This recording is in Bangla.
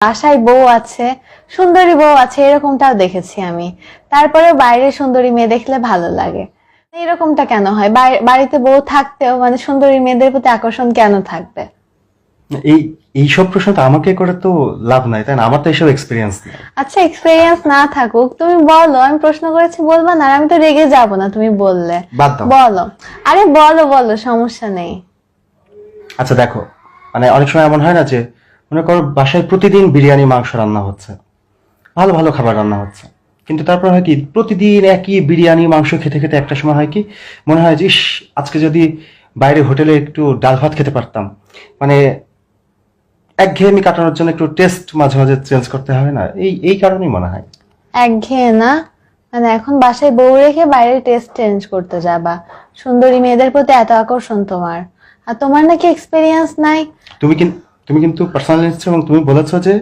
বাসায় বউ আছে, সুন্দরী বউ আছে, এরকমটাও দেখেছি আমি। তারপরেও বাইরে সুন্দরী মেয়ে দেখলে ভালো লাগে। এরকমটা কেন হয়? বাড়িতে বউ থাকতেও মানে সুন্দরী মেয়েদের প্রতি আকর্ষণ কেন থাকবে? এই এইসব প্রশ্ন তো আমাকে করে তো লাভ নাই, তাই না? আমার তো এসব এক্সপিরিয়েন্স নেই। আচ্ছা, এক্সপেরিয়েন্স না থাকুক, তুমি বলো। আমি প্রশ্ন করেছি, বলবা না? আর আমি তো রেগে যাব না তুমি বললে। বাদ দাও। বলো। আরে বলো বলো, সমস্যা নেই। আচ্ছা দেখো, মানে অনেক সময় এমন হয় না যে মনে করো বাসায় প্রতিদিন বিরিয়ানি মাংস রান্না হচ্ছে, ভালো ভালো খাবার রান্না হচ্ছে, কিন্তু তারপর হয় কি প্রতিদিন একই বিরিয়ানি মাংস খেতে খেতে একটা সময় হয় কি মনে হয় যে ইস, আজকে যদি বাইরে হোটেলে একটু ডাল ভাত খেতে পারতাম। মানে একঘেয়েমি কাটানোর জন্য একটু টেস্ট মাঝে মাঝে চেঞ্জ করতে হবে না? এই কারণেই মনে হয়। একঘেয়ে না? মানে এখন বাসায় বউ রেখে বাইরে টেস্ট চেঞ্জ করতে যাবা? সুন্দরী মেয়েদের প্রতি এত আকর্ষণ তোমার, আর তোমার নাকি এক্সপেরিয়েন্স নাই। তুমি কিন্তু পার্সোনাল এবং তুমি বলেছো যে